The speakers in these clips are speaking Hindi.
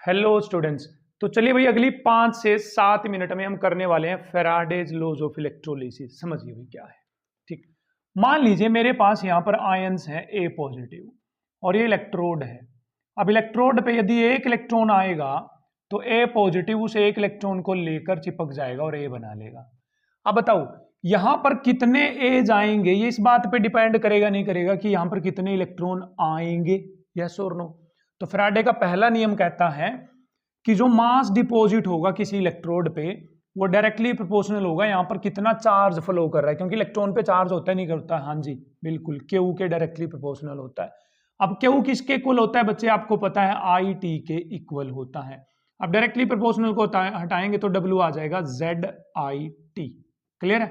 Hello students. तो चलिए भाई अगली 5 से 7 मिनट में हम करने वाले हैं फैराडेज लॉज ऑफ इलेक्ट्रोलिसिस। समझिए भाई क्या है। ठीक, मान लीजिए मेरे पास यहाँ पर आयंस है ए पॉजिटिव और ये इलेक्ट्रोड है। अब इलेक्ट्रोड पे यदि एक इलेक्ट्रॉन आएगा तो ए पॉजिटिव उस एक इलेक्ट्रॉन को लेकर चिपक जाएगा और ए बना लेगा। अब बताओ यहां पर कितने ए जाएंगे, ये इस बात पे डिपेंड करेगा नहीं करेगा कि यहां पर कितने इलेक्ट्रॉन आएंगे, यस और नो। तो फैराडे का पहला नियम कहता है कि जो मास डिपॉजिट होगा किसी इलेक्ट्रोड पे वो डायरेक्टली प्रोपोर्शनल होगा यहाँ पर कितना चार्ज फ्लो कर रहा है, क्योंकि इलेक्ट्रॉन पे चार्ज होता है नहीं करता। हाँ जी बिल्कुल, क्यू के डायरेक्टली प्रोपोर्शनल होता है। अब क्यू किसके इक्वल होता है बच्चे, आपको पता है आई टी के इक्वल होता है। अब डायरेक्टली प्रोपोर्शनल को हटाएंगे तो डब्ल्यू आ जाएगा जेड आई टी। क्लियर है।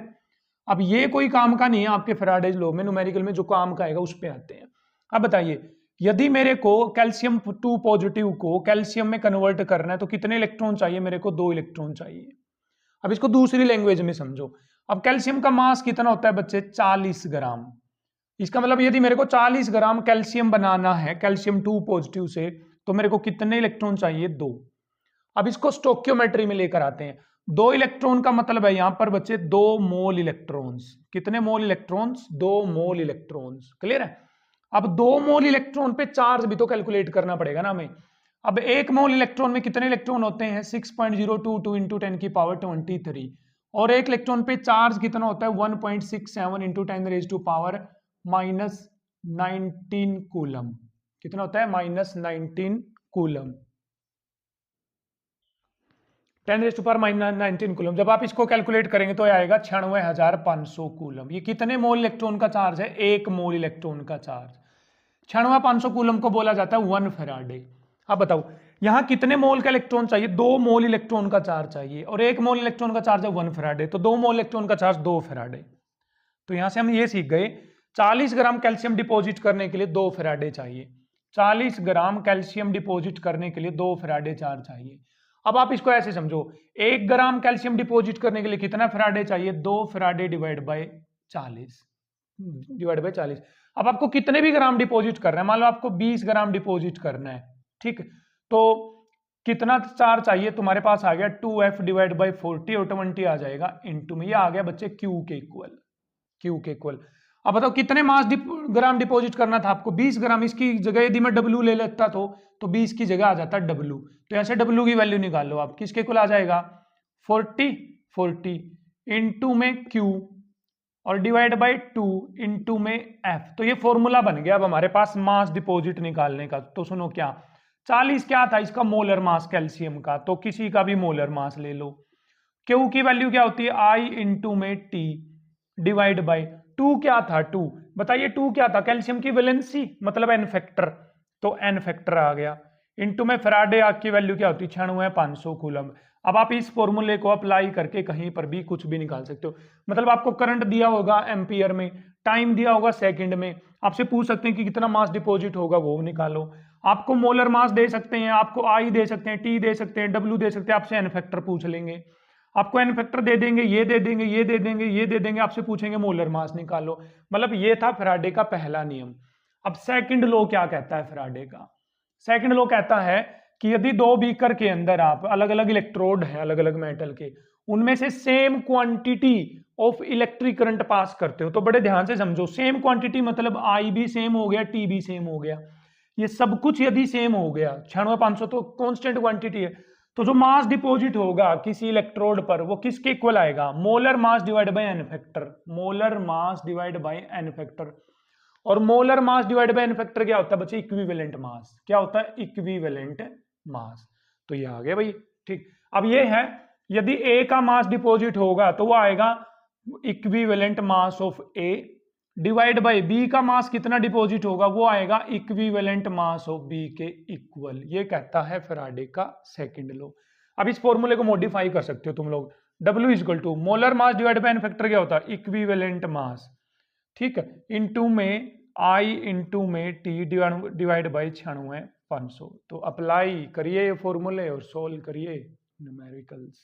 अब ये कोई काम का नहीं है, आपके फैराडेज लॉ में न्यूमेरिकल में जो काम का आएगा उस पे आते हैं। अब बताइए यदि मेरे को कैल्शियम 2 पॉजिटिव को कैल्शियम में कन्वर्ट करना है तो कितने इलेक्ट्रॉन चाहिए, मेरे को 2 इलेक्ट्रॉन चाहिए। अब इसको दूसरी लैंग्वेज में समझो। अब कैल्शियम का मास कितना होता है बच्चे, 40 ग्राम। इसका मतलब यदि मेरे को 40 ग्राम कैल्शियम बनाना है कैल्शियम 2 पॉजिटिव से तो मेरे को कितने इलेक्ट्रॉन चाहिए, 2। अब इसको स्टोक्योमेट्री में लेकर आते हैं। 2 इलेक्ट्रॉन का मतलब है यहां पर बच्चे 2 मोल इलेक्ट्रॉन्स। कितने मोल इलेक्ट्रॉन्स, 2 मोल इलेक्ट्रॉन्स। क्लियर है। अब 2 मोल इलेक्ट्रॉन पे चार्ज भी तो कैलकुलेट करना पड़ेगा ना हमें। अब 1 मोल इलेक्ट्रॉन में कितने इलेक्ट्रॉन होते हैं, 6.022 इंटू 10 की पावर 23। और एक इलेक्ट्रॉन पे चार्ज कितना होता है, 1.67 into 10 raise to power -19 coulomb. कितना होता है, -19 coulomb. 10 raise to power -19 coulomb. जब आप इसको कैलकुलेट करेंगे तो आएगा 96,500 कूलम। ये कितने मोल इलेक्ट्रॉन का चार्ज है, 1 मोल इलेक्ट्रॉन का चार्ज। 96,500 कूलम को बोला जाता है 1 फैराडे। अब बताओ यहां कितने मोल का इलेक्ट्रॉन चाहिए, 2 मोल इलेक्ट्रॉन का चार्ज चाहिए और 1 मोल इलेक्ट्रॉन का चार्ज है 1 फैराडे, तो 2 मोल इलेक्ट्रॉन का चार्ज 2 फैराडे। तो यहां से हम ये सीख गए 40 ग्राम कैल्शियम डिपॉजिट करने के लिए 2 फैराडे चाहिए। 40 ग्राम कैल्शियम डिपॉजिट करने के लिए 2 फैराडे चार्ज चाहिए। अब आप इसको ऐसे समझो, 1 ग्राम कैल्शियम डिपॉजिट करने के लिए कितना फैराडे चाहिए, 2 फैराडे डिवाइड बाय 40। अब आपको कितने भी ग्राम डिपॉजिट करना है, मान लो आपको 20 ग्राम डिपॉजिट करना है, ठीक, तो कितना चार्ज चाहिए तुम्हारे पास आ गया 2f डिवाइड बाई 40 और 20 आ जाएगा इनटू में, ये आ गया बच्चे क्यू के इक्वल। अब बताओ कितने मास ग्राम डिपॉजिट करना था आपको, 20 ग्राम। इसकी जगह यदि मैं डब्ल्यू ले लेता तो 20 की जगह आ जाता डब्ल्यू। तो ऐसे डब्ल्यू की वैल्यू निकाल लो आप, किसके इक्वल आ जाएगा 40 इंटू में क्यू और डिवाइड बाई 2 इंटू में एफ। तो ये फॉर्मूला बन गया अब हमारे पास मास डिपॉजिट निकालने का। तो सुनो क्या, 40 क्या था इसका मोलर मास कैल्शियम का, तो किसी का भी मोलर मास ले लो। क्यू की वैल्यू क्या होती है, आई इंटू में टी डिवाइड बाई 2 क्या था 2, बताइए 2 क्या था, कैल्शियम की वैलेंसी मतलब एन फैक्टर, तो एन फैक्टर आ गया इंटू में फैराडे आग की वैल्यू क्या होती है 96,500 कूलम। अब आप इस फॉर्मूले को अप्लाई करके कहीं पर भी कुछ भी निकाल सकते हो। मतलब आपको करंट दिया होगा एम्पियर में, टाइम दिया होगा सेकंड में, आपसे पूछ सकते हैं कि कितना मास डिपॉजिट होगा वो निकालो। आपको मोलर मास दे सकते हैं, आपको आई दे सकते हैं, टी दे सकते हैं, डब्ल्यू दे सकते हैं, आपसे एन फैक्टर पूछ लेंगे। आपको एन फैक्टर दे देंगे, ये दे देंगे, ये दे देंगे, ये दे देंगे, आपसे पूछेंगे मोलर मास निकालो। मतलब ये था फैराडे का पहला नियम। अब सेकंड लॉ क्या कहता है फैराडे का, सेकंड लॉ कहता है कि यदि 2 बीकर के अंदर आप अलग अलग इलेक्ट्रोड हैं अलग अलग मेटल के, उनमें से same quantity of electric current pass करते हो, तो बड़े ध्यान से समझो, सेम क्वांटिटी मतलब आई भी सेम हो गया, टी भी सेम हो गया, ये सब कुछ यदि सेम हो गया, 96,500 तो कांस्टेंट क्वांटिटी है, तो जो मास डिपॉजिट होगा किसी इलेक्ट्रोड पर वो किसके इक्वल आएगा, molar mass divide by N factor. Molar mass divide by N factor. और molar mass divide by N factor क्या होता है बच्चे, इक्विवेलेंट मास। क्या होता है, इक्विवेलेंट मास। तो ये आ गया भाई, ठीक। अब ये है यदि ए का मास डिपॉजिट होगा तो वो आएगा equivalent mass of A divide by B का मास कितना डिपॉजिट होगा, वो आएगा इक्विवेलेंट मास ऑफ बी के इक्वल। ये कहता है फैराडे का सेकंड लॉ। अब इस फॉर्मूले को मॉडिफाई कर सकते हो तुम लोग, W equal to molar mass divide by N factor क्या होता है, इक्विवेलेंट मास, ठीक है, इनटू में आई इंटू में टी डिवाइड बाई 96,500। तो अप्लाई करिए ये फॉर्मूले और सोल्व करिए न्यूमेरिकल्स।